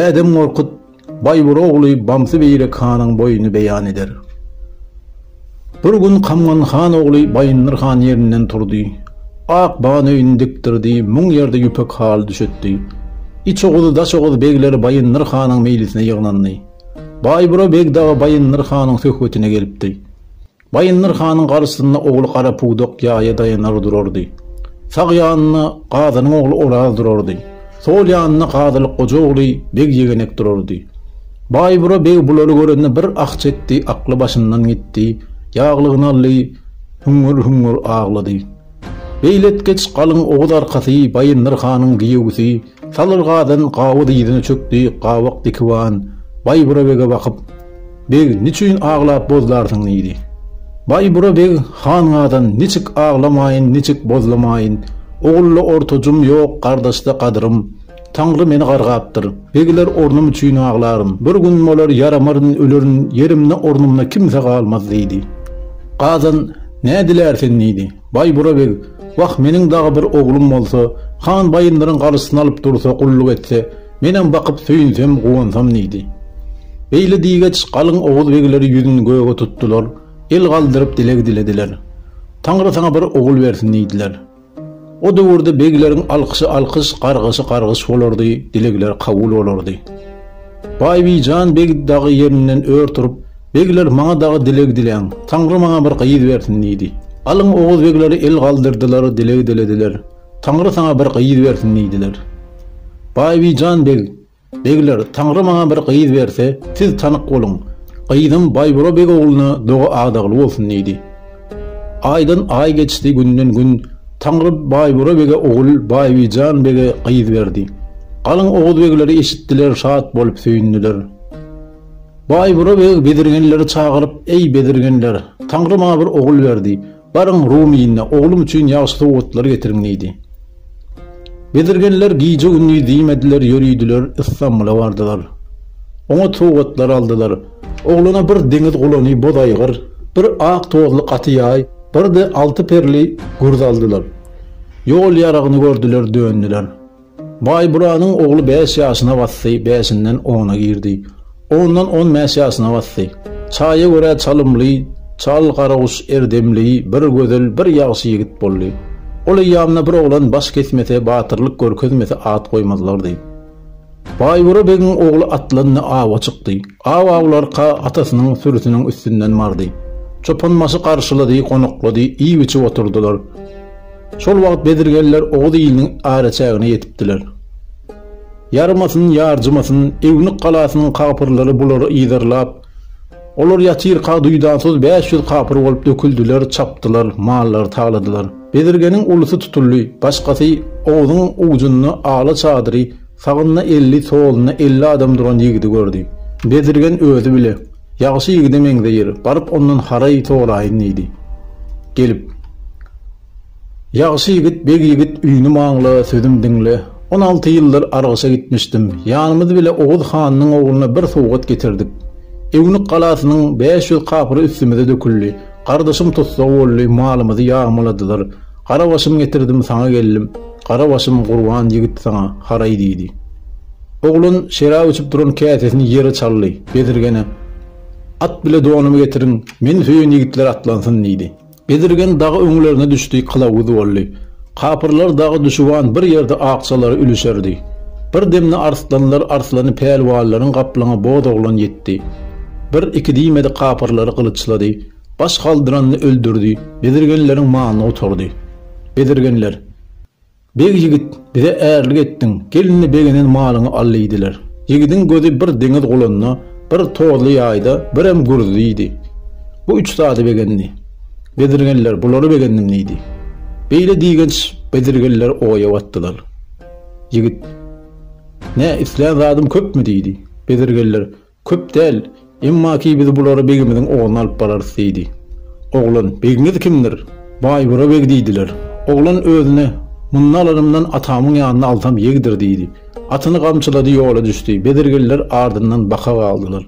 Adem Korkut Baybura oğlu Bamsı Beyrek Han'ın boyunu beyan eder. Bir gün Kamgan Han oğlu Bayındır Han yerinden turdu. Ak bağın öyünü diktirdi, mung yerde yüpek hal düşetti. İç oğlu daş oğlu begleri Bayındır Han'ın meylisine yığınandı. Baybura beg dağı Bayındır Han'ın söhbetine gelipdi. Bayındır Han'ın karşısında oğlu Kara Puğdok yaya dayanar dururdu. Sağ yanına Qazının oğlu Oral dururdu. Sol yanına Qazılık koca oğlu beg yegenek dururdu. Baybura beg buları görende bir akçetti, aklı başından gitti. Yağlığını aldı, hüngür ağladı. Beyletgeç kalın oğuz arkası Bayındır Han'ın giyugusi, salırgadan qavı diyidini çöktü, qavak dikivan. Baybura bege bakıp, beg niçin ağlap bozlarsın deydi. Baybura beg Han'adan niçik ağlamayın, niçik bozlamayın. Oğullu ortocum yok, kardeşte kadırım. Tanrı meni qargaptır. Begiler ornum üçün ağlarım. Bir gün molar yaramarın ölürün, yerimne ornumna kimse qalmaz deydi. Qazan, ne dilersen deydi. Baybura beg, vah menin dağı bir oğlum olsa, Han Bayındır'ın qarşısını alıp dursa, qulluk etse, menen bakıp söyünsem, quvansam deydi. Beyle digeç qalın oğul begileri yüzünü göğe tuttular, el qaldırıp dilek dilediler. Tanrı sana bir oğul versin deydiler. O döwürde begilerin alqışı alqış, qargışı qargış olurdu, dilekler kabul olurdu. Baybijan beg dağı yerinden ör turup, begiler maňa dağı dilek dileň, Tanrı maňa bir qyýyt bersin deydi. Alın oğuz begileri el qaldırdılar, dilek dilediler. Tanrı sana bir qyýyt bersin deydiler. Baybijan begiler, Tanrı maňa bir qyýyt berse, siz tanık bolun. Qyýdym Baybura beg oğluny doga agdagly bolsun deydi. Aydan ay geçti, günden gün Tanrı Baybura bege oğul Baybijan bege qyýyt berdi. Qalın oğuz begileri eşitdiler, şat bolup söyündüler. Baybura beg bedirgenleri çağırıp, ey bedirgenler, Tanrı maňa bir oğul berdi. Barın Rumiýine oğlum üçin ýaşy sowgatlar getiriň deydi. Bedirgenler giýje günni diýmediler, ýörüýdiler, İstanbul'a bardylar. Oňa sowgatlar aldylar. Oğluna bir deňiz gulany bodaýgyr, bir ak tozly gaty ýaý, bir de 6 perli gurd aldylar. Ýol ýaragyny gördüler, döndüler. Bayburanyň oğlu 5 ýaşyna bassy, 5-inden 10-a girdi. 10-dan 15 ýaşyna bassy. Çaýa görä çalymly, çal garaguş erdemli, bir gözel, bir ýaşy ýigit boldy. Ola ýamna bir oglan baş kesmese, batyrlyk görkezmese at goýmazlardy. Baybura begin oğlu atlanyny awa çykdy. Awaglar atasynyň sürüsiniň üstünden mardy. Çopanmasy garşylady, konaklady, iý içip oturdular. Şol wagt bedirgenler oğuz ýylynyň araçagyna ýetipdiler. Yarmasyn, ýarjymasyn, Ewnik galasynyň kapyrlary bulary ýyzarlap, olar ýatyr qaduýdan söz 500 kapyr bolup döküldüler, çapdylar, mallary taýladylar. Bedirgeniň ulusy tutuldy, başgasy oğuzyň ucunny ala çadyry, sagynna 50, soluna 50 adam duran ýigidi gördü. Bedirgen özü bile, ýaşy ýigidi meňdeýir, baryp ondan haray toraýyn deydi. Gelip, ýaşy ýigit, beg ýigit, üýnü maňla, sözüm diňle, 16 ýyllar argyşa gitmişdim. Ýanymyz bile Oğuz Hanyň oğluna bir sowgat getirdik. Ewnik galasynyň 500 kapyry üstümize döküldi. Kardeşim tutsa boldy, malymyzy ýağmaladylar. Garabaşym getirdim, sana geldim. Garabaşym gurban ýigit sana haray diýdi. Oğlun şerap içip duran käsesini ýere çaldy. Bedirgene, at bile donumy getiriň, men söýen ýigitler atlansyn diýdi. Bedirgen dağı öňlerine düşdi, kılavuz boldy. Kapyrlar dağı düşüwan bir ýerde akçalary ülüşerdi. Bir demne arslany pelwallaryň gaplaňa bodaglan ýetdi. Bir iki diýmedi kapyrlary kılıçlady, baş kaldyranyny öldürdi, bedirgenleriň maňyna oturdy. Bedirgenler, beg ýigit, bize ärlik etdiň, gelinni beginin malyny alýdylar. Ýigidin gözi bir deňiz gulanyna, bir tozly ýaýda, bir hem gurdydy. Bu üç sady begenni. Bedirgenler bulary begendim diýdi. Beýle diýgenç bedirgenler oýa batdylar. Ýigit, ne isläm zadym köpmü diýdi. Bedirgenler, köp däl, emma ki biz bulary begimiziň oğluny alyp bararys diýdi. Oğlan, begimiz kimdir? Baybura beg diýdiler. Oğlan özüne, munnalarymdan atamyň ýanyna alsam ýegdir diýdi. Atyny gamçylady, ýola düşdi. Bedirgenler ardyndan baka galdylar.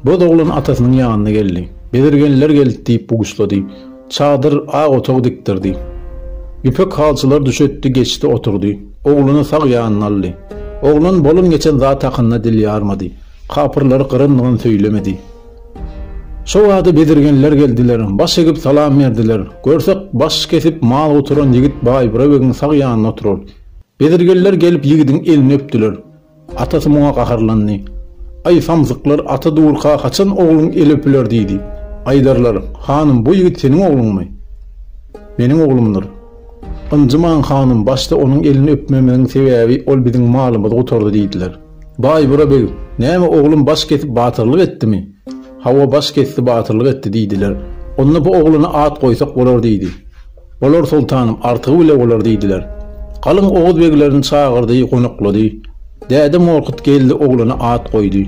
Bu oğlan atasynyň ýanyna geldi. Bedirgenler geldi diýip buguşlady. Çadır ağ otog diktirdi. Yüpek halçılar düşetti, geçti, oturdu. Oğlunu sağ ýanyna aldy. Oğlan bolun geçen zat hakkında dil yarmadı. Kapırları kırınlığın söylemedi. Şo adı bedirgenler geldiler, baş egip salam verdiler. Görsek baş kesip mal oturan yigit Baybura begin sağ yanına oturur. Bedirgenler gelip yigidin elini öptüler. Atası muğa qaharlandı. Ay samzıklar ata doğurka kaçan oğlun el öpüler deydi. Aydarlar, hanım bu yigit senin oğlun mu? Benim oğlumdur. Öncüman hanım başta onun elini öpmemenin sebebi ol bizim malımızı oturdu deydiler. Baybura begin, näme oğlum baş kesip batırlık etti mi? Hava baş kesip batırlık etti deydiler. Onunla bu oğluna at koysak bolar deydi. Bolar sultanım artığı bile bolar deydiler. Kalın Oğuz beglerini çağırdı, konukladı. Däde Morkut geldi oğluna at koydu.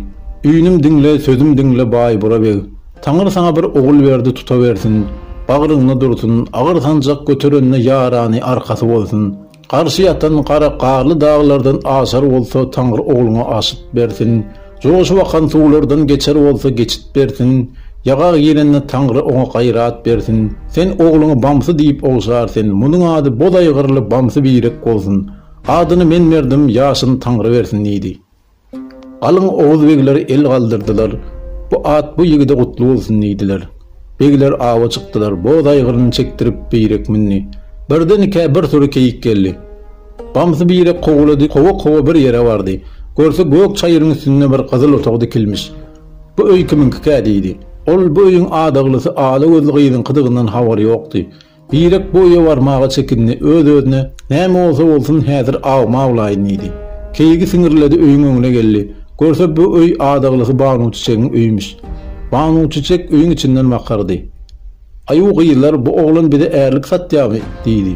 Üýnüm dinle, sözüm dinle Baybura beg. Taňyr sana bir oğul berdi tutaversin. Bagryňda dursun, agyr sancak göterenine yarany arkasy bolsun. Karşı yatan kara qarly dağlardan aşar bolsa Taňyr oğluna aşyp bersin. Joşup akan suwlardan geçer bolsa geçit bersin. Yaga yerine Taňyr oňa gaýrat bersin. Sen oğluňa bamsy diýip oňşarsyň. Munyň ady boday gyrly bamsy birek bolsun. Adyny men berdim, ýaşyny Taňyr bersin diýdi. Alyň Oğuz begleri el galdyrdylar. Bu at bu ýigide gutly bolsun diýdiler. Begler awa çykdylar, boday gyryny çekdirip birek minni. Birden iki bir türlü keyik geldi. Bamsy birek gowlady, kowa bir yere bardy. Görse gök çaýyryň üstünde bir gyzyl otak dikilmiş. Bu öý kiminki diýdi. Ol bu öýüň adaglysı ala gözli gyzyň kydygyndan hawary ýokdy. Birek bu öýe barmaga çekindi, öz-özüne näme bolsa bolsun häzir awma awlaýyn diýdi. Keyigi siňirledi, öýüň öňüne geldi. Görse bu öý adaglysı Banu Çiçegiň öýmüş. Banu Çiçek öýüň içinden bakardy. Aýu gyýlar bu oğlan bize ärlik satýarmy diýdi.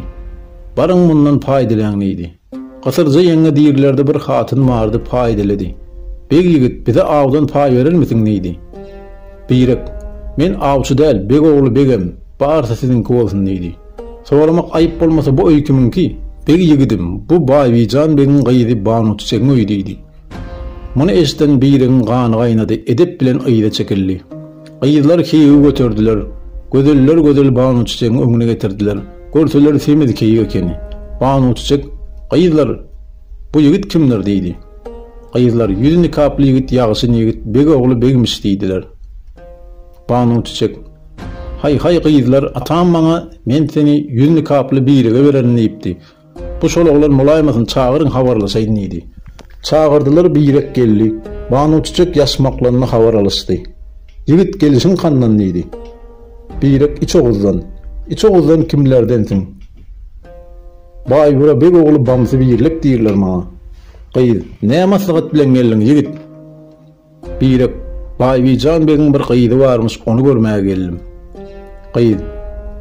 Barıň mundan paýdalaň diýdi. Gysyrja ýeňe diýirlerde bir hatyn bardy, paýdalady. Beg ýigit bize awdan paý berilmisin diýdi. Birek, men awçy däl, beg oğlu begem, barsa sizinki bolsun diýdi. Soramak aýyp bolmasa bu öý kiminki? Beg ýigidim, bu Baýbyjan begiň gyýdy Banu Çiçegiň öýü diýdi. Muny eşden biriň gany gaýnady, edep bilen ýyda çekildi. Gyýlar keýigi götürdiler. Gödüller Banu Çiçegiň öňüne getirdiler. Görseler semedi keýigi ekeni. Banu Çiçek, gyýlar, bu ýigit kimdir diýdi. Gyýlar, ýüzüni kaply ýigit, ýagşyn ýigit, beg ogly begmiş diýdiler. Banu Çiçek, hay gyýlar, atam maňa men seni ýüzüni kaply birige bererin diýipdi. Bu şol oglan mulaýmasyn çağıryn habarlaşaýyn diýdi. Çağırdylar, birek geldi. Banu Çiçek ýaşmaklanyny habar alışdy. Ýigit gelişiň kandan diýdi. Birek iç oguzdan kimlerdensin? Baybura beg ogly bamsy birlik diýirler maňa. Gyýy, näme maslahat bilen geldiň ýigit? Birek, Baýbyjan begiň bir gyýdy barmyş, onu görmäge geldim. Gyýy,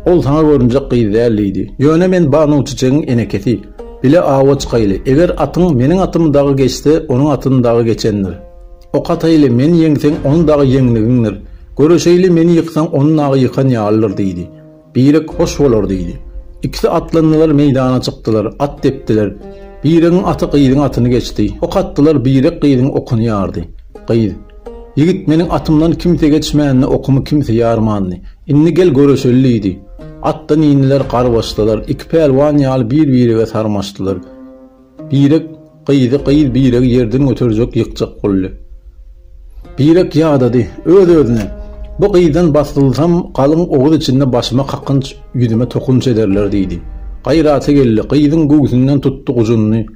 ol saňa görünjek gyýy däldi. Ýöne men Banu Çiçegiň enekesi. Bile awa çykaýly. Eger atyň meniň atymdagy geçse, onuň atyndagy geçendir. O kataýly meni ýeňseň, onuň dagy ýeňligiňdir. Göreşeýli meni ýyksaň, onuň dagy ýykan ýalyr diýdi. Birek hoş bolar diýdi. İkisi atlandylar, meýdana çykdylar, at depdiler. Biriň aty gyýdyň atyny geçdi. Ok atdylar, birek gyýdyň okuny ýardy. Gyýy, ýigit meniň atymdan kimse geçmänini, okumy kimse ýarmandy. Inni gel göreşeli diýdi. Atdan iniler qar başladılar. İki pelwan ýaly bir-birige sarmaşdylar. Birek gyýdy, birek ýerden götürjek ýykjak boldy. Birek ýadady, öz-özüne. Bu gyýdan basylsam, galyň oğuz içinde başyma kakynç ýüzüme tokunç ederler diýdi. Gaýraty geldi, gyýdyň göwsünden tutdy ujuny.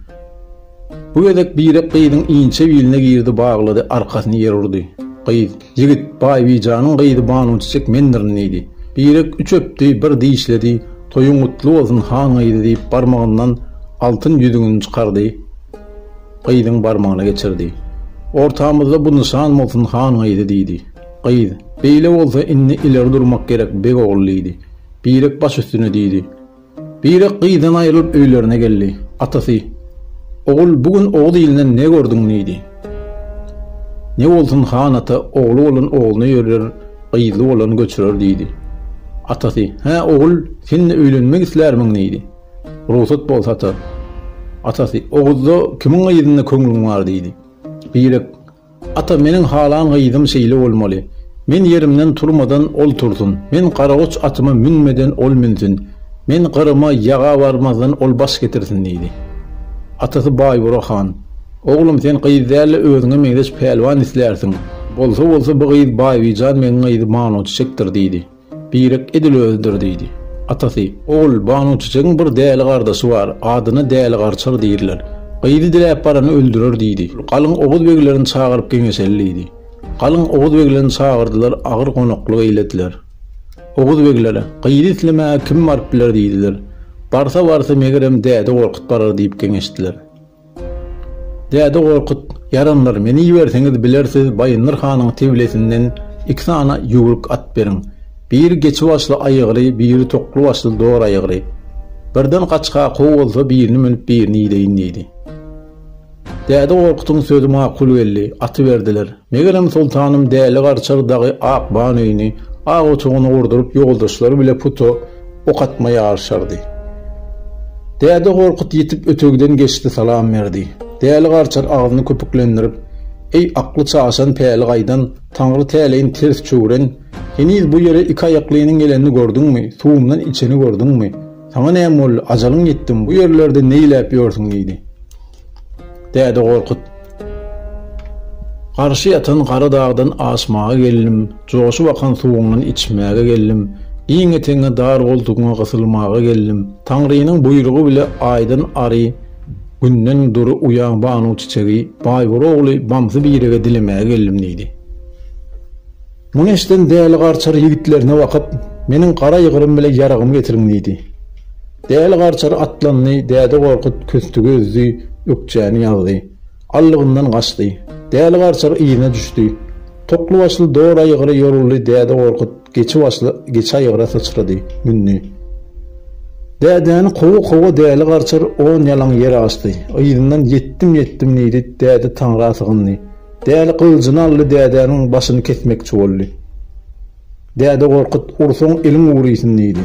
Bu gedek birek gyýdyň iňçe biline girdi, baglady, arkasyny ýerurdy. Gyýy, ýigit Baýbyjanyň gyýdy Banu Çiçek mendir diýdi. Birek üç öpdi, bir diýişledi, toyuň gutly bolsun han gyýdy diýip barmagyndan altyn ýüzüňi çykardy. Gyýdyň barmagyna geçirdi. Ortamyzda bu nişan bolsun han gyýdy diýdi. Gyýy, beýle bolsa inni ileri durmak gerek, beg ogly diýdi. Birek baş üstüne diýdi. Birek gyýdan aýrylyp öýlerine geldi. Atasy, ogul bugün oğul ýylynden ne gördüň diýdi. Ne bolsun han ata, ogly bolan oğluny ýörer, gyýly bolan göçürer diýdi. Atasy, ha ogul, seninle öýlenmek islermiň diýdi. Ruhsat bolsa ata. Atasy, oguzda kimiň gyýdyna köňlüň bar diýdi. Birek, ata meniň halan gyýdym şeýle bolmaly. Men yerimden turmadan ol tursun. Men garagoç atyma minmeden ol minsin. Men gyrıma yaga barmazdan ol baş getirsin diýdi. Atasy Baýbura han, Oğlum sen qyýdärle özüňe meňdeş pelwan islersiň. Bolsa bu qyýd baýwyjan meniň qyýdy mano çiçekdir diýdi. Birek edil öldür diýdi. Atasy, oğul bano çiçegiň bir däli gardaşy bar, adyna däli garçar diýirler. Qyýdy diläp barany öldürür diýdi. Galyň Oğuz beglerini çağıryp geňeşeldi. Galyň Oğuz beglerini çağırdylar, agyr gonaklyk eýlediler. Oğuz beglere, qyýdy isleme kim barp biler diýdiler. Barsa megerem däde gorkut barar diýip geňeşdiler. Däde gorkut, yaranlar meni ýiberseňiz bilersiz Baýyndyr hanyň tewlesinden 2 sana ýuguruk at beriň. Bir geçi başly aýygy, bir toklu başly dor aýygy. Birden gaçka gow bolsa birini minip birini ýeýin diýdi. Däde gorkutyň sözü makul geldi, aty berdiler. Megerem sultanym däli garçardagy ak banyny, ak otugyny urdurup ýoldaşlary bile puto ok atmaýa arşardy. Däde gorkut ýetip ötögden geçdi, salam berdi. Däli garçar agyny köpüklendirip, "Ey akly çaşan päli gaýdan, taňry täleýin ters çöwren, heniz bu ýere 2 aýaklynyň gelenini gördüňmi? Suwumdan içeni gördüňmi? Saňa näme bol? Ajalyň ýetdim. Bu ýerlerde neýläp ýörsiň?" diýdi. Däde gorkut, "Garşy ýatan gara dagdan asmaga geldim, joşy bakan suwuňdan içmäge geldim. Iňe teňe dar goldugyňa gysylmaga geldim. Taňrynyň buýrugy bile aýdan ary, günden duru uýan banu çiçegi, Baýbur ogly bamsy birege dilemäge geldim" diýdi. Muňa eşden däli garçar ýigitlerine bakyp, "Meniň gara ýygyrym bile ýaragym getiriň" diýdi. Däli garçar atlandy, däde gorkut köstü gözli ökçäni ýaldy. Allygyndan gaçdy. Däli garçar iýine düşdi. Toklu başly dor aýygy ýoruldy, däde gorkut geçi aýygyra sıçrady, günni. Dädäni gowa däli garçar 10 ýalaň ýere açdy. Iýyndan yetdim diýdi, däde taňra sygyndy. Däli kılıcını aldy, dädäniň başyny kesmekçi boldy. Däde gorkut, "Ursoň eliň uğrysyn" diýdi.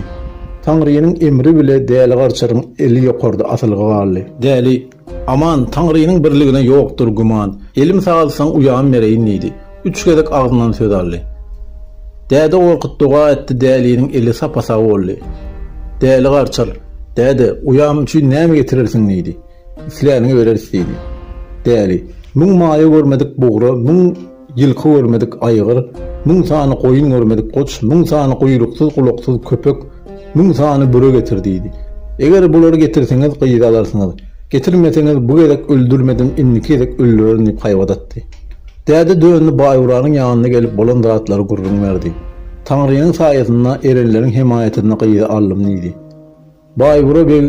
Taňrynyň emri bile däli garçaryň eli ýokarda atylgy galdy. Däli, "Aman, Taňrynyň birligine ýokdur guman. Elim sağalsaň uýan bereýin" diýdi. 3 gezek agzyndan söz aldy. Däde gorkut duga etdi, däliň eli sapasa boldy. Däli garçar, "Däde, uýam üçin näme getirirsiň" diýdi. "Isläniňi bereriz" diýdi. Däli, "Müň maýa görmedik buğra, müň ýylky görmedik aýgyr, müň sany goýun görmedik goç, müň sany goýruksyz gulaksyz köpek, müň sany büre getir" diýdi. "Eger bulary getirseňiz gyýda alarsyňyz. Getirmeseňiz bu gezek öldürmedim, inniki gezek öldürürüm" diýip gaýbadatdy. Däde döňdi, Baýuryň ýanyna gelip bolan zaratlary gurrun berdi. Taňrynyň saýasynda erenleriň himayetine gyýda alym diýdi. Baýura bel,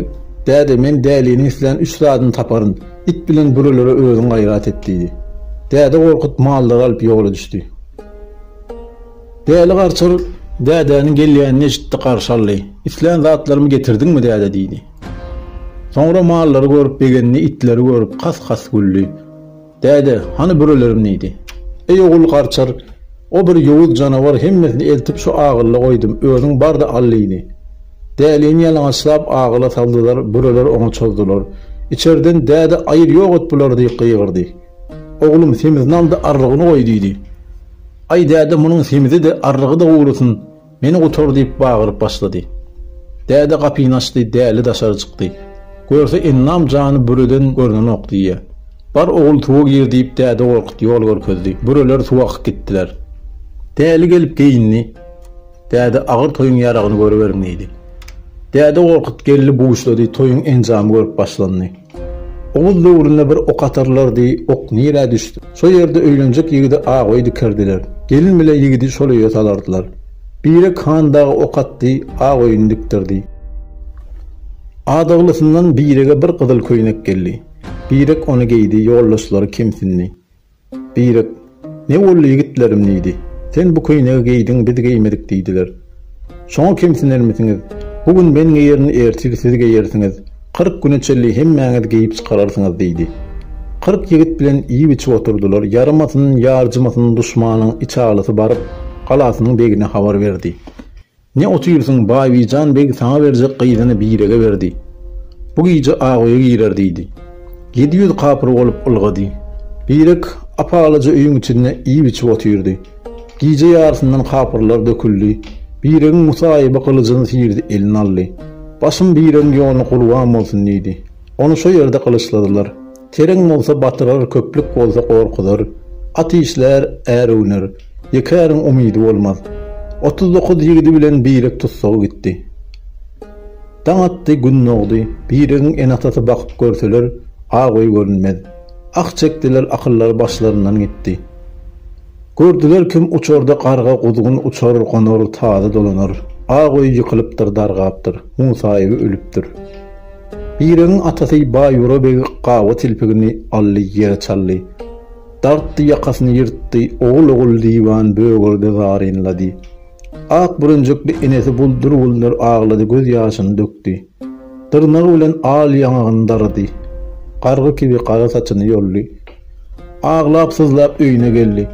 "Däde, men däliňi islen 3 sadyny taparyn. It bilen bürelere özüň gaýrat et" diýdi. Däde gorkut mallary alyp ýola düşdi. Däli garçar dädäniň gelýänini eşitdi, garşaldy. "Islen zatlarymy getirdiňmi däde" diýdi. Soňra mallary görüp begenini, itleri görüp kas güldi. "Däde, hany bürelerim" diýdi. "Ey ogul garçar, o bir ýowuz janawar hemmesini eltip şu agyrly goýdum, özüň barda allydy." Däliňi ýalaňaçlap agyla saldylar, büreler oňa çözdiler. İçerden "Däde, aýyr ýok et bular" diýip gyýgyrdy. "Oglum, semizni aldy, arrygyny goý" diýdi. "Ay däde, munyň semizi de arrygy da ugrusyn, meni gotor" diýip bagyryp başlady. Däde gapyny açdy, däli daşary çykdy. Görse innam jany büreden görnen ok diýe. "Bar ogul tuwa gir" diýip däde gorkut ýol görkezdi. Büreler tuwak gitdiler. Däli gelip geýinni. "Däde, agyr toýuň ýaragyny göreberim" diýdi. Däde gorkut geldi, buýuşlady, toýuň enjamy görüp başlandy. Oğul döwründe bir ok atarlardy, ok nire düşdi. Şo ýerde öýlenjek ýigidi agoý dikerdiler. Gelin bile ýigidi şolaya salardylar. Biri kandagy ok atdy, agoýuny dikdirdi. Adaglysyndan birege bir gyzyl köýnek geldi. Birek onu giydi, ýoldaşlary kimsinni. Birek, "Ne boldy ýigitlerim" diýdi. "Sen bu köýnegi giýdiň, biz giýmedik" diýdiler. "Şoňa kimsinlermisiňiz? Bugün ben giýerini ertesi siz giýersiňiz. 40 gün içeli hemmäňiz giýip çykararsynız" diýdi. 40 ýigit bilen iýi biçip oturdular. Yaramasyň, ýarjymasyň duşmanyň içalysy baryp galasynyň begine habar berdi. "Ne oturýarsyň Baýwyjan beg, saňa berjek gyýdyny birege berdi. Bu giýje agoýa giýer" diýdi. 700 kapır bolup ulgady. Birek apalyja öýüň içinde iýi biçip oturdy. Giýje ýarysyndan kapyrlar döküldi. Biregiň musaýyba kılıjyny sýyrdy, elini aldy. "Başym biregiň ýolyny gulwan bolsun" diýdi. Onu şo ýerde kılıçladylar. Tereň bolsa batyrar, köplük bolsa gorkular. Ateşler ärüner, ýekäriň umydy bolmaz. 39 ýigidi bilen birek tutsagy gitdi. Daň atdy, gün nogdy, biregiň enatasy bakyp görseler, agoý görünmedi. Ak çekdiler, akyllar başlarından gitdi. Gördüler kim uçorda qarga gudugun uçar, gonor, tazy dolanar. Agoý ýykylypdyr, dargapdyr, Musa ebi ölüpdir. Biregiň atasy Baýura begi gawa tilpigini ally ýere çaldy. Dartdy, ýakasyny ýyrtdy, ogul diwan bögürde zarinlady. Ak burunjukly enesi buldur aglady, göz ýaşyny dökdi. Dyrnagy bilen al ýangyny dardy. Qargy kibi qara saçyny ýolly. Aglap sızlap öýüne geldi.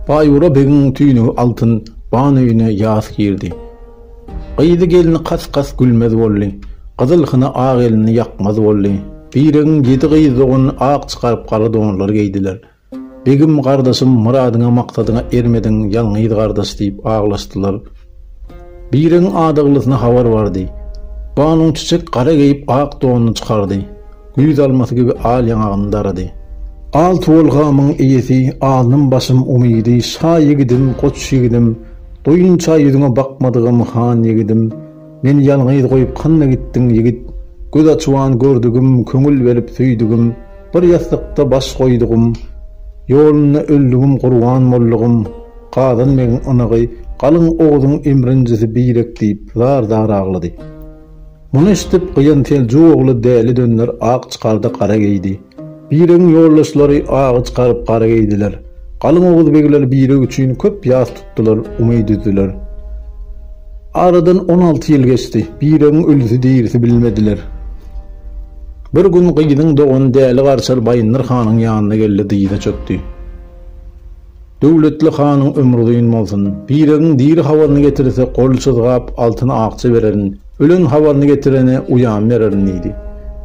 Baýura begiň tüýnügi altyn ban öýüne ýas girdi. Gyýdy gelini kas gülmez boldy. Gyzylhyna ag elini ýakmaz boldy. Biregiň 7 gyýdygyny ag çykaryp qara donlar giydiler. Begim gardaşym, muradyňa maksadyňa ermediň, ýalňyz gardaş diýip aglaşdylar. Biregiň adaglysyna habar bardy. Banyň çiçek qara giyip ag donyny çykardy. Güýz almasy gibi al ýangyny darady. Al tuwulgamyň iýesi, alnym başym umydy, şa ýigidim, goç ýigidim, doýunça ýüzüňe bakmadygym han ýigidim. Men ýalňyz goýup kanna gitdiň ýigit, göz açwan gördügüm, köňül berip süýdügüm, bir ýastykda baş goýdugym, ýoluna öldügüm gurban mollugym, gadan meniň anagy, galyň oğuzyň emrinjisi birek diýip zar aglady. Muny eşitip gıyan telju ogly däli dönler ag çykardy, qara giydi. Biregiň ýoldaşlary agy çykaryp qara giydiler. Galyň oğuz begiler bireg üçin köp ýas tutdular, umyt düzdüler. Aradan 16 ýyl geçdi. Biregiň ölüsi diýirsi bilmediler. Bir gün gyýdyň dogan däli garçal Baýyndyr hanyň ýanyna geldi, diýde çökdi. Döwletli hanyň ömrü uzun bolsun. Biregiň diýri habaryny getirse gol çyzgap altyny akça bererin. Ölen habaryny getirene uýan bererin diýdi.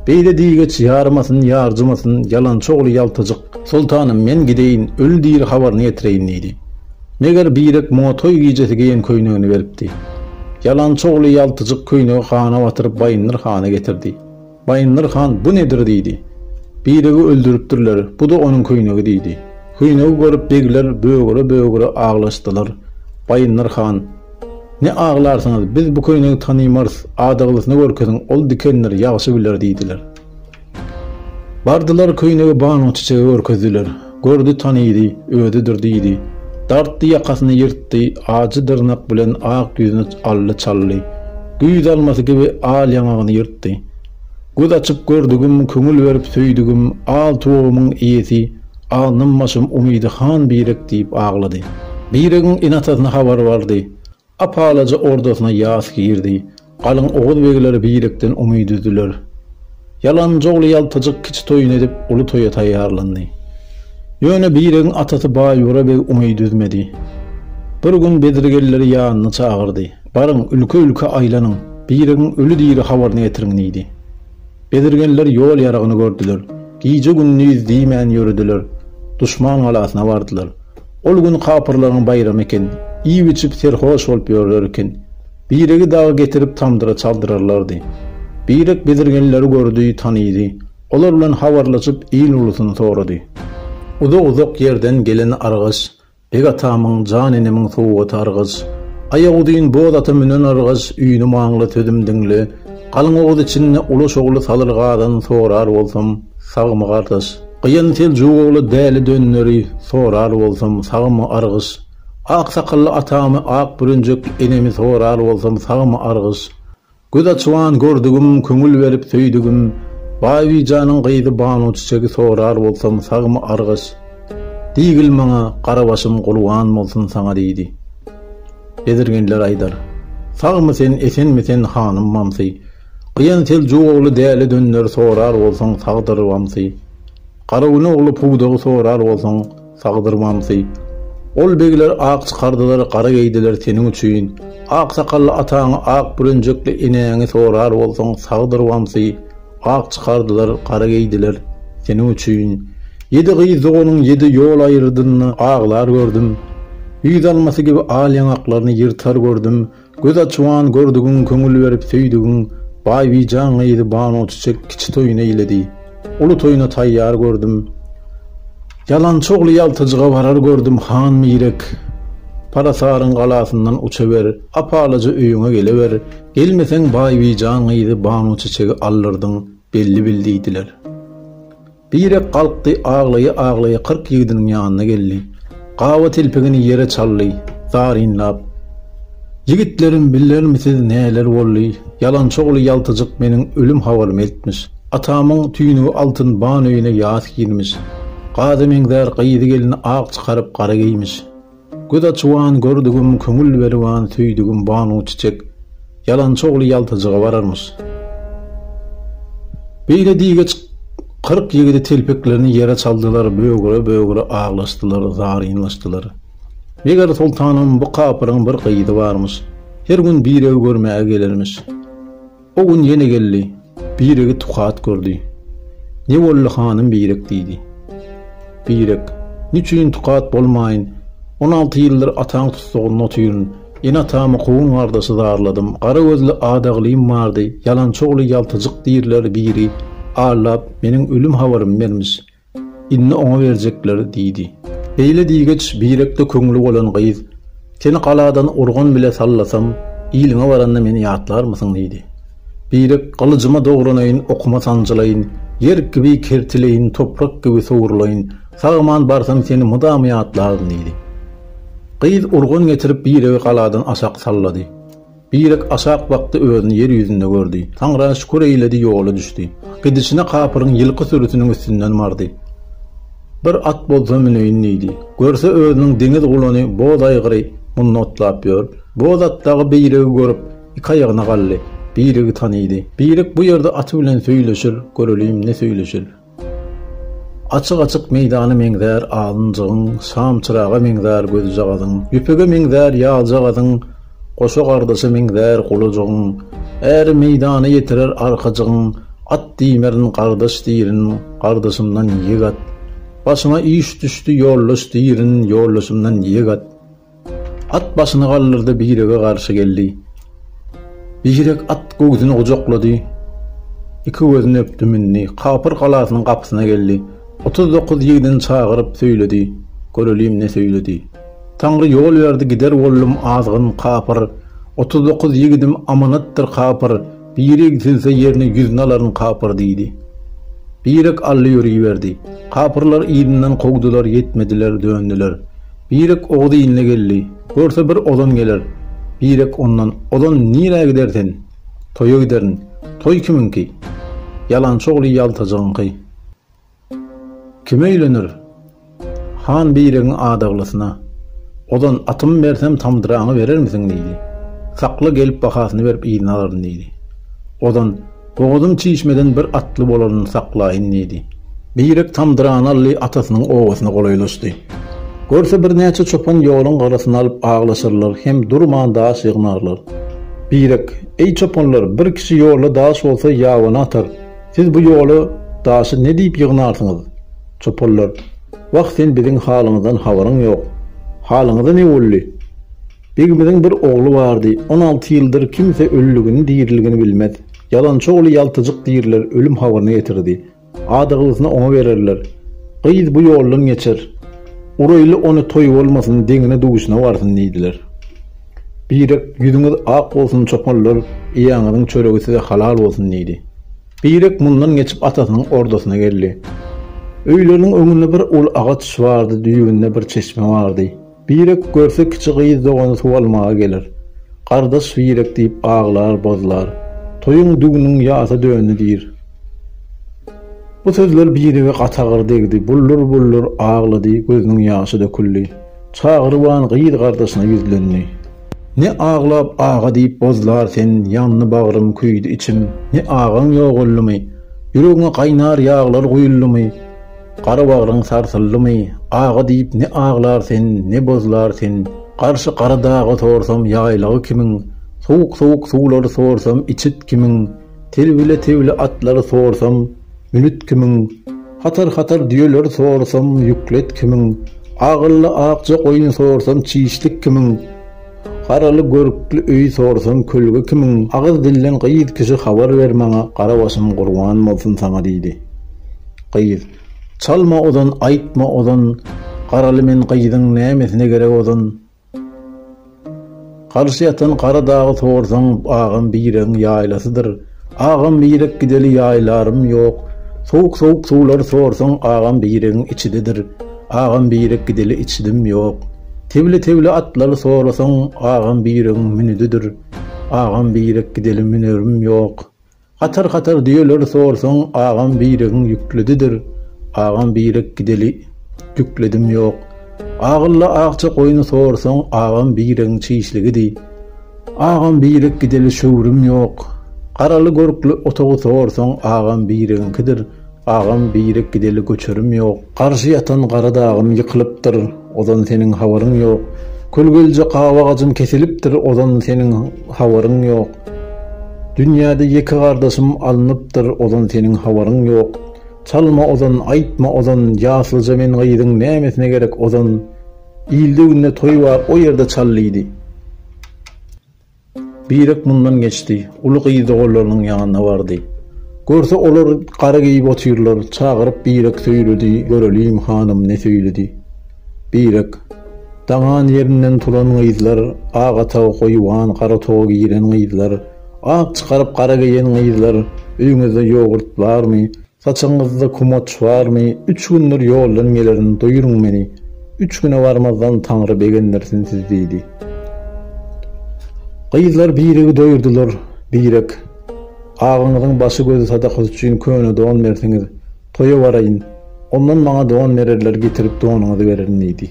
Beýle diýgeç ýarmasyn, ýarjymasyn, ýalançy ogly ýaltyjyk. Sultanym, men gideýin, öl diýri habaryny getireýin diýdi. Meger birek motoy giýjesi giyen köýnegini beripdi. Ýalançy ogly ýaltyjyk köýnegi hana batyryp Baýyndyr hana getirdi. Baýyndyr han bu nedir diýdi. Biregi öldürüpdirler, bu da onuň köýnegi diýdi. Köýnegi görüp begiler böwgüre aglaşdylar. Baýyndyr han: "Ne aglarsyňyz? Biz bu köýnegi tanymarys, adaglysyny görkeň, ol dikenler ýagşy biler" diýdiler. Bardylar köýnegi banyň çiçegi görkezdiler. Gördü, tanydy, öýüdir diýdi. Dartdy, ýakasyny ýyrtdy, ajy dyrnak bilen ag ýüzüni ally çaldy. Güýz almasy gibi al ýangyny ýyrtdy. Göz açyp gördügüm, köňül berip süýdügüm, al tuwumyň iýesi, alnym başym umydy han birek diýip aglady. Biregiň enatasyna habar bardy. Apalaja ordasyna ýas girdi. Galyň oğuz begileri birekden umyt düzdüler. Ýalançy ogly ýaltyjyk kiçi toýun edip uly toýa taýýarlandy. Ýöne biregiň atasy Baýura beg umyt düzmedi. Bir gün bedirgelleri ýanyna çagyrdy. Barıň ülke aýlanyň, biregiň ölü diýri habaryny getiriň diýdi. Bedirgenler ýol ýaragyny gördüler. Giýje günni izdiýmän ýörüdiler. Duşman galasyna bardylar. Ol gün kapyrlaryň bayramy eken, iýip içip serhoş bolup ýörler eken. Biregi dagy getirip tamdyra çaldyrarlardy. Birek bedirgenleri gördü, tanydy. Olar bilen habarlaşyp iň ulusyny sorady. Uzak ýerden gelen argaç, beg atamyň, jan enemiň sowaty argaç, aýag udyn boz ata menen argaç, üýüni maňly tödüm diňle, galyň oğuz içinde uluş ogly salyrgadan sorar bolsam, sagmy gardaş, gıyan telju ogly däli dönleri sorar bolsam, sagmy argaç, ak sakally atamy, ak bürünjek enemi sorar bolsam, sagmy argaç, göz açwan gördügüm, köňül berip süýdügüm, Baýwy janyň gyýdy banyň çiçegi sorar bolsam, sagmy argaç, diýgil maňa qara başym gulwan bolsun saňa diýdi. Bedirgenler aýdar: "Sagmy sen, esenmi sen hanym mamsy? Gıyan telju ogly däli dönler sorar bolsaň, sagdyrmamsy. Garawyny ogly puwdagy sorar bolsaň, sagdyrmamsy. Ol begiler ak çykardylar, qara giydiler seniň üçin. Ak sakally ataňy, ak bürünjekli eneňi sorar bolsaň, sagdyrmamsy. Ak çykardylar, qara giydiler seniň üçin. 7 gyýdygynyň 7 ýol aýyrdyny aglar gördüm. Yüz almasy gibi al ýanaklaryny ýyrtar gördüm. Göz açwan gördügün, köňül berip süýdügün, Baýwy janyny banyň çiçek kiçi toýuna eýledi. ulu toyuna tayyar gördüm. Yalançy ogly ýaltyjyga barar gördüm Han Mirek. Parasarın galasından uçaber, apalaca öýüňe geleber, gelmeseň baýwyjan gyzy banu çiçegi allyrdyň, belli bildiydiler. Birek kalkdy, ağlaya 40 ýigidiniň ýanyna geldi. Gawa telpegini ýere çaldy, zarinlap. Yigitlerim billermisiz näler boldy? Yalançy ogly ýaltyjyk meniň ölüm habarym etmiş. Atamyň tüýnügi altyn ban öýüne ýas girmiş. Gazy meňzär gyýdy gelini aq çykaryp gara giymiş. Göz açuwan gördügüm, köňül berwan söýdügüm banu çiçek yalançy ogly ýaltyjyga bararmyş. Beýle diýgeç 40 ýigidi telpeklerini ýere çaldylar, böwgüre aglaşdylar, zarynlaşdylar. Meger sultanyň bu kapyryň bir gyýdy barmyş. Her gün biregi görmäge gelermiş. O gün ýene geldi. Biregi tukat gördü. Ne bolly hanym birek diýdi. Birek, niçin tukat bolmaýyn? 16 ýyldyr ataň tutduğun otyň. Ýene atamy gowy gardasy darladım. Gara gözli adaglym bardy. Yalançy ogly ýaltyjyk diýirler biri. Allap meniň ölüm habarym bermiş. Inni oňa berjekler diýdi. Beýle diýgeç birekde köňlü bolan gyz, "Seni qaladan urgun bile sallasam, ýylyňa baranda meni ýatlarmysyň?" diýdi. Birek galyjyma dogranayyn, okuma sanjylaýyn, yer gibi kertileýin, toprak gibi sowurlaýyn, sagman barsam seni mudam ýatlarym diýdi. Gyz urgun getirip biregi qaladan aşak sallady. Birek aşak bakdy, özüni yer ýüzünde gördü. Taňra şükür eýledi, ýola düşdi. Gidişine kapyryň ýylky sürütiniň üstünden mardy. Bir at bolsa minöýin diýdi. Görse özüniň deňiz gulany boz aýgyry muny otlap ýör. Boz atdagy biregi görüp iki aýagyna galdy. Biregi tanydy. Birek bu ýerde aty bilen söýleşir, görelýim ne söýleşir. Açyk meýdany meňzär alynjygyň, şam çıraga meňzär göz jagadyň, ýüpege meňzär ýaljagadyň, goşa gardasy meňzär gulajagyň, er meýdany ýetirer arkajygyň, at diýmerin gardaş diýirin, gardasymdan ýegat. Başyma iş düşdi, ýollaş diýirin, ýollaşymdan ýegat. At başyny gallyrdy, birege garşy geldi. Birek at göwsüni ojaklady. Iki gözüni öpdi minni, kapyr galasynyň kapysyna geldi. 39 ýigidin çagyryp söýledi. Görelýim ne söýledi. Taňry ýol berdi, gider boldum azgyn kapyr. 39 ýigidim amanatdyr kapyr. Birek silse ýerine 100 nalaryn kapyr diýdi. Birek ally ýöriberdi. Kapyrlar ýerinden kogdular, yetmediler, döndüler. Birek ogdy ýylyna geldi. Görse bir odam geler. Birek ondan, "Odan nire gidersen?" "Toýa giderin." "Toy kiminki?" "Yalançy ogly ýaltyjyňky." "Kim öýlenir?" "Han biregiň adaglysyna." "Odan atym bersem tamdyraňy berermisiň?" diýdi. "Sakly gelip bahasyny berip ýylyna alaryn" diýdi. Odan, "Boğazym çiýişmeden bir atly bolanyn saklaýyn" diýdi. Birek tamdyrany aly atasynyň owasyna golaýlaşdy. Görse bir näçe çopan ýoluň garasyna alyp aglaşyrlar, hem durman daş ýygnarlar. Birek, "Ey çopanlar, bir kişi ýolda daş bolsa ýawana atar. Siz bu ýolu daşy ne diýip ýygnarsyňyz?" Çopanlar, "Waq sen biziň halyňyzdan habaryň ýok. Halyňyzda ne boldy? Begimiziň bir ogly bardy. 16 ýyldyr kimse öllügini diýirilgini bilmez. Yalançy ogly ýaltyjyk diýirler, ölüm habaryny getirdi. Adaglysyny oňa bererler. Gyz bu ýoldan geçer. Uraýly onu toý bolmasyn, deňine duguşuna barsyn" diýdiler. Birek, "Ýüzüňiz ak bolsun çopanlar, ýaňyzyň çöregi size halal bolsun" diýdi. Birek mundan geçip atasynyň ordasyna geldi. Öýleriniň öňünde bir ul agaç bardy, düýbünde bir çeşme bardy. Birek görse kiçi gyz dogany suw almaga gelir. Gardaş birek diýip aglar, bozlar. "Toýuň dugnyň ýasa döndü" diýir. Bu sözler birege gatagır degdi, bullur ağladı, gözünün ýaşy döküldi. Çağırwan gyz gardaşyna ýüzlendi. "Ne ağlap ağa diýip bozlar sen, ýanly bagrym küýdi içim. Ne ağaň ýogullmy, ýüregiňe gaýnar ýağlar goýulmy, gara bagrym sarsylmy, ağa diýip ne ağlar sen, ne bozlar sen. Garşy gara dağa sorsam ýaýlagy kimiň, soğuk suwlary sorsam içit kimiň, tevile atlary sorsam münüt kimiň, hatar diýerler sorsam ýüklet kimiň, agylly akça goýun sorsam çiýişlik kimiň, garaly görükli öý sorsam kölge kimiň, agyz dillen gyýyt kişi habar bermäňe gara başym gurban bolsun saňa" diýdi. Qyýz. Çalma odan, aýtma odan, garaly men qyýdyň nämesine gerek odan. Karşı yatan kara dağı sorsaň, ağam bireň ýaýlasydyr. Ağam birek gideli ýaýlarym ýok. Soğuk suwlar sorsaň, ağam bireň içididir. Ağam birek gideli içidim ýok. Tevli atlar sorasaň, ağam bireň münüdidir. Ağam birek gideli münerim ýok. Hatar diýerler sorsaň, ağam bireň ýüklüdidir. Ağam birek gideli ýükledim ýok. Ağılla ağça koyunu sorsaň, ağam bireň çiýişligidi. Ağam birek gideli şöwrüm ýok. Garaly görkli otagy sorsaň, ağam bireňkidir. Ağam birek gideli göçerim ýok. Karşı yatan kara dağım ýykylypdyr, odan seniň habaryň ýok. Kölgelje gawagajym kesilipdir, odan seniň habaryň ýok. Dünýäde ýeki gardaşym alnypdyr, odan seniň habaryň ýok. Çalma odan, aýtma odan, ýaşylja men qyýdyň nämesine gerek odan. İldi günne toý bar, o ýerde çallydy. Birek mundan geçdi, uly qyýdy oğullarynyň ýanyna bardy. Görse olar gara giýip otyrlar, çagyryp birek söýledi, görelim hanım ne söýledi. Birek daňan ýerinden turan qyýdylar, ağa taw goýwan, gara taw giýen qyýdylar, aq çykaryp gara giýen qyýdylar. Öýüňizde ýogurt barmy? Saçyňyzda kumaç barmy? 3 gündir ýoldan gelerin, doýuruň meni. 3 güne barmazdan Taňry begenlersin siz diýdi. Qyýdylar biregi doýurdylar, birek. Ağaňyzyň başy gözü sadakasy üçin köne dogan bersiňiz, toýa baraýyn. Ondan maňa dogan bererler, getirip doganyňyzy bererin diýdi.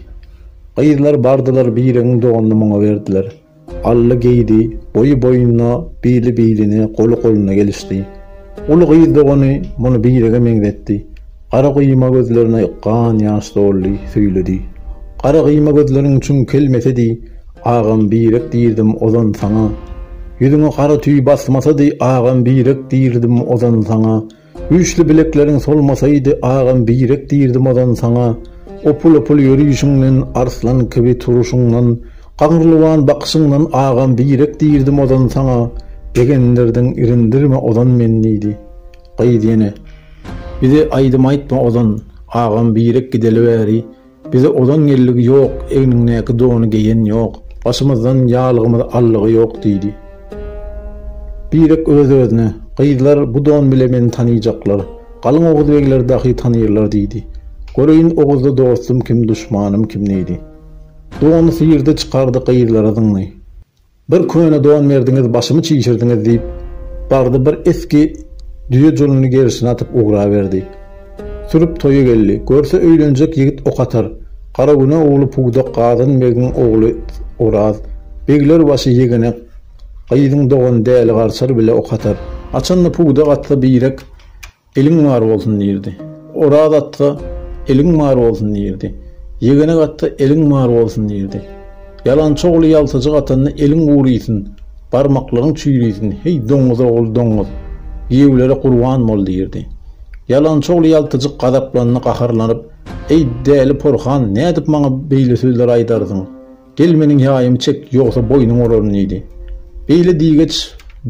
Qyýdylar bardylar, biregiň doganyny maňa berdiler. Alla geýdi, boýuna, bili-biline, goly-golyna gelişdi. Ulu qyýdy dogany muny birege meňdetdi. Gara gıyma gözlerine kan ýaş doldy, söýledi. Gara gıyma gözleriň üçin kelmesedi, ağam birek diýirdim ozan saňa. Ýüzüňe gara tüý basmasady, ağam birek diýirdim ozan saňa. Güýçli bilekleriň solmasaydy, ağam birek diýirdim ozan saňa. Opul ýörüýüşiňden, arslan gibi turuşuňdan, gaňrlywan bakışyňdan ağam birek diýirdim ozan saňa. Begenlerden irindirme ozan men diýdi. Qyýdy ýene. Bize aýdym aýtma ozan, ağam birek gideli bäri. Bize ozan geligi ýok, egniň näki dogany geýen ýok. Başymyzdan ýalygymyz allygy ýok diýdi. Birek öz-özüne, qyýdylar bu dogan bile meni tanyjaklar. Galyň oğuz begler dahy tanýyrlar diýdi. Göreýin oğuzda dostum kim, düşmanım kim diýdi. Dogany syrda çykardy qyýdylar adyňy. Bir köne dogan berdiňiz, başymy çiýişirdiňiz diýip, bardy bir eski düýe joluny gerisine atyp ugra berdi. Sürüp toýa geldi. Görse öýlenjek ýigit okatar. Garaguna oğlu Pugda Gadan begin oğlu Oraz. Begler başı yegene qyýdyň dogan däli garçar bile okatar. Açanly Pugda gatsa birek eliň mar bolsun diýirdi. Oraz atsa eliň mar bolsun diýirdi. Yegene gatsa eliň mar bolsun diýirdi. Yalançy ogly ýaltyjy gatanny eliň uğrýsyn, barmaklaryň çüýrýsyn. Hey doňuz ogul doňuz. Ýewlere qurban bol diýirdi. Yalançy ogly ýaltyjy gadaplanyp gaharlanyp, "Ey däli Porhan, nädip maňa beýle sözler aýdardyň? Gel meniň ýaýymy çek, ýogsa boýnuň oraryn" diýdi. Beýle diýgeç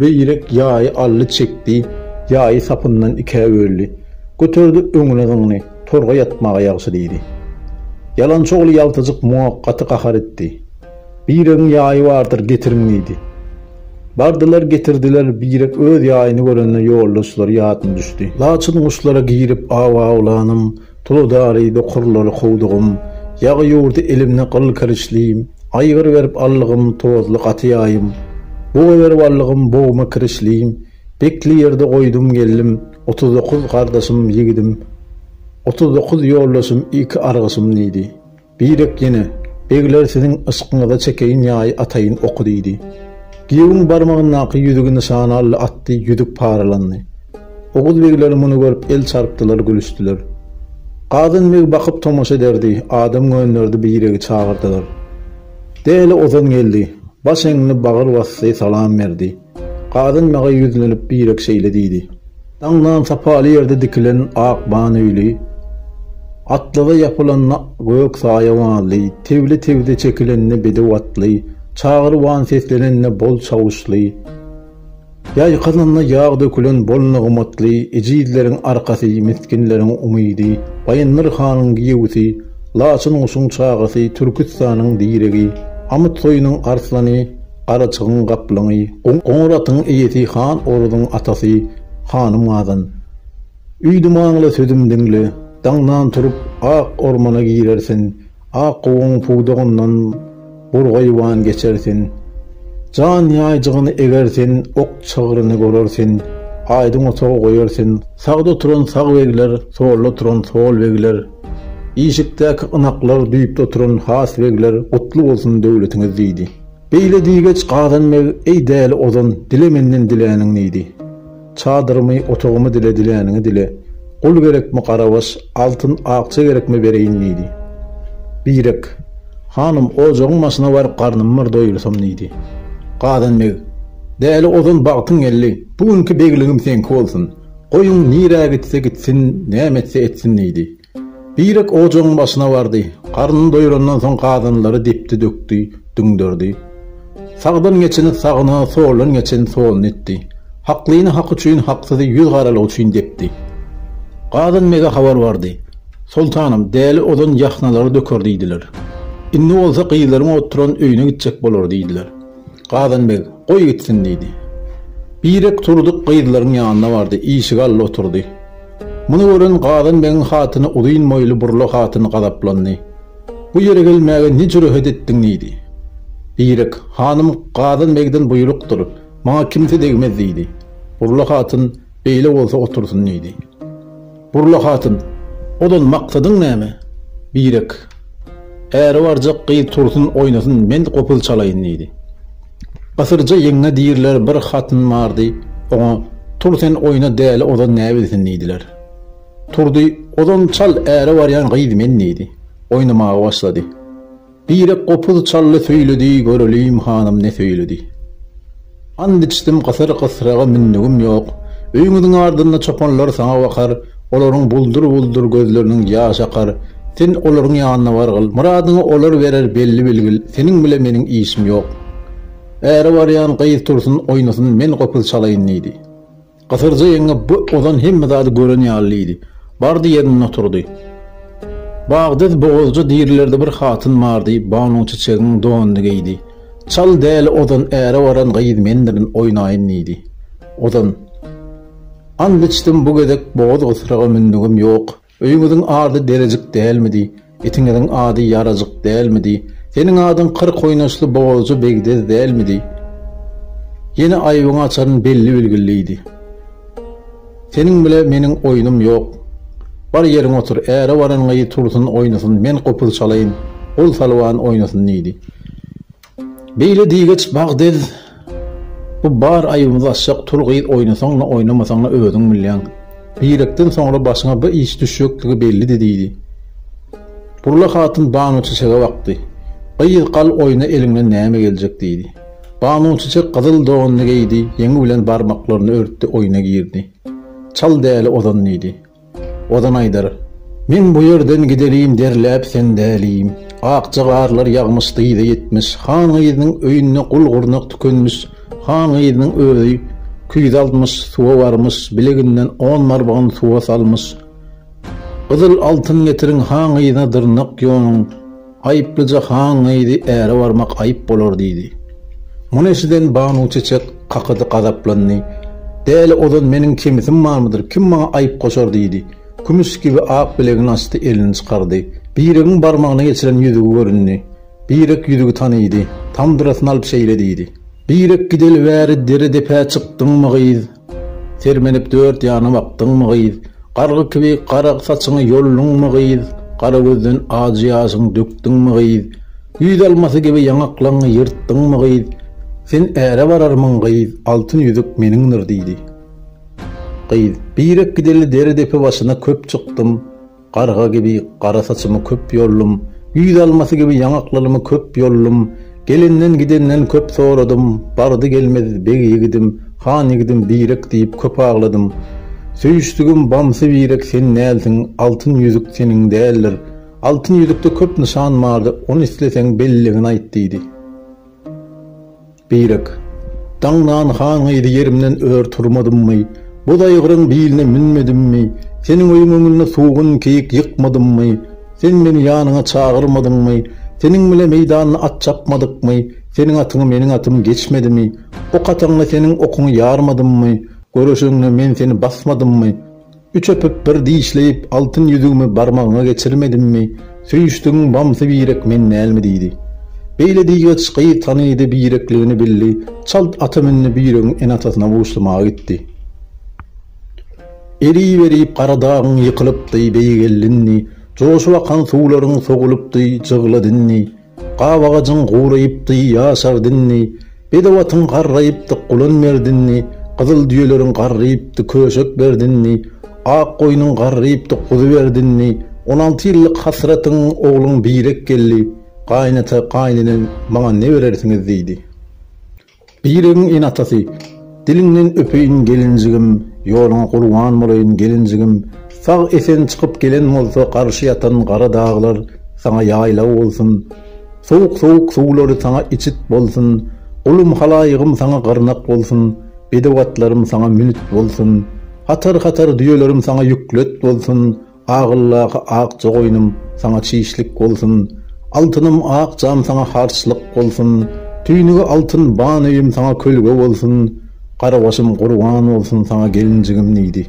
beýrek ýaýy ally çekdi, ýaýy sapyndan iki böldi. Götürdi öňüne, torga ýatmaga ýagşy diýdi. Yalançy ogly ýaltyjyk muwakkaty gahar etdi. Biregiň ýaýy bardyr, getiriň diýdi. Bardylar, getirdiler, birek öz ýaýyny görende ýoldaşlar ýatyny düşdi. Laçyn guşlara girip awa ulanım, tuladarydy qurlary gowdugum, ýagy ýurdy elimne gyl kirişliğim, aýgyr berip allygym, tozly gatyýaýym, boğa berip allygym, boğuma kirişliğim, bekli ýerde goýdum geldim, 39 gardaşym ýigidim, 39 ýoldaşym, 2 argysym diýdi. Birek ýene, begler siziň yskyňyza çekeýin ýaýy ataýyn oku diýdi. Giýegiň barmagynyňky ýüzügi nişany aldy, atdy, ýüzük paralandy. Oğuz begler muny görüp el çarpdylar, gülüşdiler. Gadan beg bakyp tomaşa ederdi, adam gönderdi, biregi çağırdylar. Däli ozan geldi, baş eňini bagyr bassy salam berdi. Gadan maga ýüzlenip birek şeýle diýdi. Daňdan sapaly ýerde dikilen ak ban öýli, atlygy ýapylan gök saýawanly, tevli çekilenni bede watly, çağırwan seslenenne bol çawuşly. Yaykanına yağ dökülen bolna umatly, ejidlerin arkasy, miskinlerin umydy, Bayındır Hanın giyewsi, Laçyn usuň çagasy, Türkistanyň diregi, Amyt soýunyň arslany, Garaçygyň gaplyňy, Oňratyň eýeti Han Orudyň atasy, Hanym Azan. Üýdüm aňla sözüm diňle, daňdan turup ak ormana girersin, ak goňyň puwdagyndan burgaýwan geçersin. Can ýaýjygyny egersin, ok çagyryny görersin, aýdyň otagy goýarsin, sagda oturan sag begler, solda oturan sol begler, işikdäki ynaklar düýüpde oturan has begler, gutly bolsun döwletiňiz diýdi. Beýle diýgeç gadan meg, ey däli ozan, dile menden diläniň neydi? Çadyrmy, otagymy dile, diläniňi dile. Ol gerekmi garabaş, altyn akça gerekmi bereýin diýdi. Birek, Hanym ojagyň başyna baryp garnymyr doýulsam diýdi. Gadan meg, däli ozan bagtyň elli, bugünkü begligim senki bolsun. Goýuň nirä gitse gitsin, nämetse etsin diýdi. Birek ojagyň başyna bardy, garnyny doýurandan soň gadanlary depdi dökdi, düňdürdi. Sagdan geçeni sagyna, soldan geçeni solun etdi. Haklyny hak üçin, haksyzy ýüz garaly üçin depdi. Gadan mega habar bardy. Sultanym, däli ozan ýahnalary döker diýdiler. Inni bolsa gyýlaryň oturan öýüne gitjek bolar diýdiler. Gadan meg, goý gitsin diýdi. Birek turdyk gyýlaryň ýanyna bardy, işigi ally oturdy. Muny gören Gadan megiň hatyny ulyň moýly burla hatyny gadaplandy. Bu ýere gelmäge ne jüret etdiň diýdi. Birek, Hanym Gadan megden buyrukdur, maňa kimse degmez diýdi. Burla hatyn beýle bolsa otursun diýdi. Burla hatyn, odan maksadyň näme? Birek, äri barjak gyý tursun oýnasyn, men gopul çalaýyn diýdi. Basyrja ýeňe diýirler bir hatyn bardy, oňa tursen oýna däli odan näbilsin diýdiler. Turdy, odan çal äri barýan gyýdy men diýdi. Oýnamaga başlady. Birek gopul çally söýledi, görelim Hanym ne söýledi. And içdim gasar gasraga mindigim ýok. Öýüňiň ardynda çopanlar saňa bakar, olaryň buldur gözleriniň ýaş akar. Sen olaryň ýanyna bargyl, muradyňy olar berer belli bilgil. Seniň bilen meniň işim ýok. Äri barýan gyýy tursun oýnasyn, men gopul çalaýyn diýdi. Gasarja ýeňe bu odan hemme zady gören ýalydy. Bardy ýerine oturdy. Bagdad boğazca diýirlerde bir hatyn bardy, banyň çiçegiň doňundy giydi. Çal däli odan äri waran gyýy mendirin oýnaýyn diýdi. Odan, and içdim bu gedek boğaz gysraga mindigim ýok. Öýüňiň ady derejik dälmidi, etiňiň ady yarajyk dälmidi, seniň adyň 40 oýnaşly boğazca begdez dälmidi. Ýene aýbyňy açaryn belli bilgiliydi. Seniň bile meniň oýnum ýok. Bar ýeriň otur, äri waran gyýy tursun oýnasyn, men gopul çalaýyn, ol salwan oýnasyn diýdi. Beýle diýgeç Bagdad, bu bar aýymyz aşak turgyy oýnasaňla oýnamasaňla özüň bilýän. Birekden soňra başyňa bir iş düşýäkligi belli diýdi. Burla hatyn banyň çiçege bakdy. Gyýy gal oýna eliňden näme geljek diýdi. Banyň çiçek gyzyl doňuny giydi, ýeňi bilen barmaklaryny örtdi, oýna girdi. Çal däli odan diýdi. Odan aýdar, men bu ýerden giderim derläp sen däliyim. Akça garlar ýagmyş diýdi ýetmiş, Han gyýynyň öýüne gulgurnak tükenmiş, Han gyýynyň öýü küýdalmış, suwa barmış, bileginden 10 marbagyny suwa salmış. Gyzyl altyn getiriň Han gyýyna dyrnak ýonuň, aýyplyja Han gyýdy äri barmak aýyp bolar diýdi. Muneşiden banyň çiçek kakydy gadaplandy. Däli odan meniň kimisim barmydyr, kim maňa aýyp goşar diýdi. Kümüş gibi ak bilegini açtı, elini çıkardı. Bireğin barmağına geçiren yüzüğü göründü. Birek yüzüğü tanıydı. Tam durasını alıp şeylediydi. Birek gidel veri deri depe çıktın mı gıyız? Sermenip dört yana baktın mı gıyız? Qargı gibi qarak saçını yollun mu gıyız? Qara gözden acı yaşın döktün mü gıyız? Yüz alması gibi yanaklarını yırttın mı gıyız? Sen äre bararmın gıyız, altın yüzük menindir deydi. Gıyız, birek gideli deri depe başına köp çıktım. Qarga gibi qara saçımı köp yollum. Yüz alması gibi yanaklarımı köp yollum. Gelinden gidenden köp soradım. Bardı gelmez begi gidim. Han gidim birek deyip köp ağladım. Söýüşdigim bamsy birek sen nälsiň, altın yüzük senin däldir. Altın yüzükde köp nişan bardy, onu isleseň belligini aýt diýdi. Birek, Dağnan hanıydı yerimden ör turmadım mı? Bu daygırın biline minmedim mi? Senin oyununla soğun keyik yıkmadım mı? Sen beni yanına çağırmadın mı? Senin bile meydanına at çapmadık mı? Senin atını benim atım geçmedi mi? Ok atanla senin okunu yarmadım mı? Görüşünle men seni basmadım mı? Üç öpüp bir dişleyip altın yüzüğümü barmağına geçirmedim mi? Söyüştüğün bamsı birek men nelmediydi. Beyle diýgeç gyý tanydy birekligini bildi. Çalt atymyny biregiň en atasına wuşlamaga gitdi. Eri verip qara dağın yıkılıpdy beýgellinni, joşup akan suwlaryň sogulupdy jygladynni, gawagajyň gurayıpdy ýaşardynni, bedewatyň garraýypdy gulan merdinni, gyzyl düýeleriň garraýypdy köşek berdinni, ak goýunyň garraýypdy guzy berdinni, 16 ýyllyk hasratyň ogluň birek geldi. Gaýnata gaýnyny maňa ne berersiňiz diýdi. Biregiň en atasy, dilinden öpeýin gelinjigim, ýoluňa gurban bolayyn gelinjigim, sag esen çykyp gelen bolsa garşy ýatan gara dağlar saňa ýaýla bolsun, soğuk suwlary saňa içit bolsun, ulum halaýygym saňa garnak bolsun, bedewatlarym saňa münit bolsun, hatar düýelerim saňa ýüklet bolsun, agyllaky ak jogoýnum saňa çiýişlik bolsun, altınım ak jam saňa harçlyk bolsun, tüýnügi altın banöýüm saňa kölge bolsun, qara başym gurban bolsun saňa gelinjigim diýdi.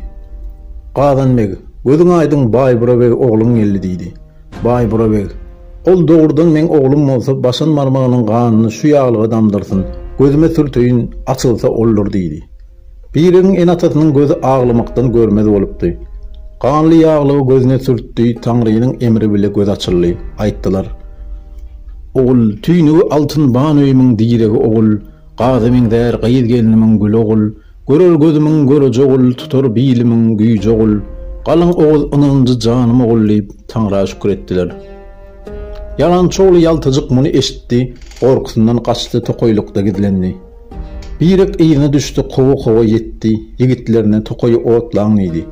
Gadanbeg, gözüň aýdyň Baýburabeg ogluň geldi diýdi. Baýburabeg, ol dogurdan men oglum bolsa başyn marmagynyň ganyny şu ýaglyga damdyrsyn, gözüme sürtüýün açylsa olur diýdi. Biregiň en atasynyň gözü aglamakdan görmedi bolupdy. Ganly ýaglygy gözüne sürtdi, Taňrynyň emri bile göz açyldy, aýtdylar. Ogul, tüýnügi altyn banöýümiň diregi ogul, gazymiň där gaýyz gelinimin gül ogul, görür gözümiň görejek ogul, tutar biýlimiň güýjek ogul, galyň ogul ynynjy janym ogul diýip Taňra şükür etdiler. Yalançy ogul ýaltyjyk muny eşitdi, gorkusundan gaçdy, tokoýlukda gidilendi. Birek eýine düşdi, kowa ýetdi, ýigitlerine tokoy otlaň idi.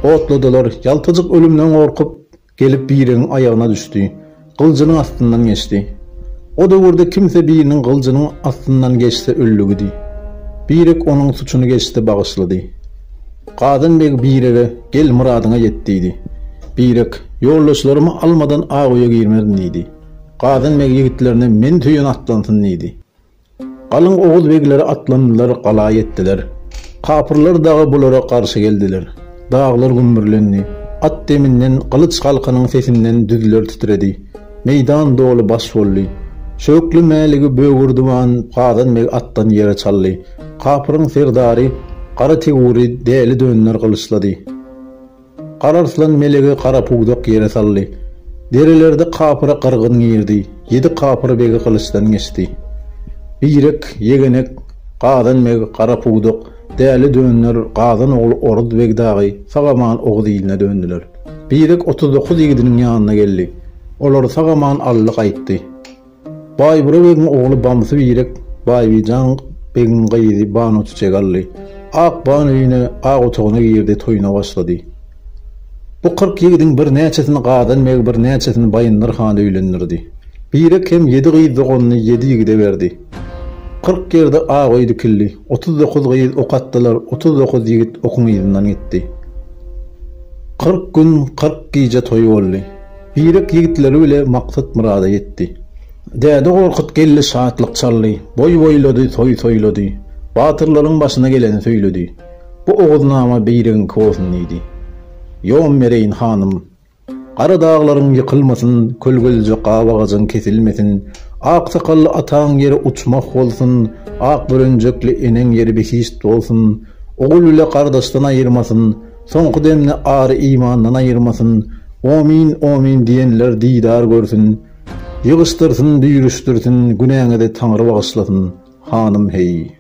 Otladylar, ýaltyjyk ölümden gorkup gelip biregiň aýagyna düşdi. Gılcının astından geçti. O döwürde kimse birinin gılcının astından geçse öllügüdi. Birek onun suçunu geçti bağışladı. Gadanbeg birege gel muradyňa ýetdi. Birek ýoldaşlarymı almadan agyýa girmedin diýdi. Gadanbeg ýigitlerine men tüýün atlansyn diýdi. Galyň oğul begleri atlandylar, gala etdiler. Kapyrlar dağı bulara garşy geldiler. Dağlar gümbürlendi. At deminden, kılıç halkanyň sesinden düzler titredi. Meydan dolu baş boldy. Şöklü mäligi bögürdiwan Gadanbeg atdan ýere çaldy. Kapyryň serdary qara teguri däli dönler kılıçlady. Qararslan melegi qara pugdak ýere saldy. Derelerde kapyra qırgyn ýerdi. 7 kapyr begi kılıçdan geçdi. Birek, yegenek, Gadanbeg qara pugdak däli dönler Gadan ogly Orudbeg dagy Sagaman ogy diline döndüler. Birek 39 ýigidiniň ýanyna geldi. Olar Sagaman allyk aýtdy. Baýburabegin ogly bamsy birek Baýbyjan begin gaýdy bano çegally. Ak banöýüne ak otagyna girdi, toýuna başlady. Bu 40 ýigidiň bir näçesini Gadanbeg, bir näçesini Baýyndyr han öýlendirdi. Birek hem 7 gyýyz doganyny 7 ýigide berdi. 40 ýerde ak oýdy killi, 39 gyýyz okatdylar, 39 ýigit okumaýyndan gitdi. 40 gün 40 gece toy boldy. Birek ýigitleri bile maksat murada ýetdi. Däde gorkut gelli şaatlyk çaldy, boy-boylady, toy-toylady. Batyrlaryň başyna geleni söýledi. Bu oguznama biregiň kosyn idi. Ýom mereýin hanım, qara dağlaryň ýykylmasyn, kölgelji gawagasyň kesilmesin, ak sakally ataň ýeri uçmak bolsun, ak bürünjekli eneň ýeri behişt bolsun, ogul ile gardaşdan aýyrmasyn, soňky demne ary imandan aýyrmasyn, amin amin diýenler diýdar görsün, ýygyşdyrsyn, düýrüşdirsin, günäňe de Taňry bagyşlasyn, hanım hey.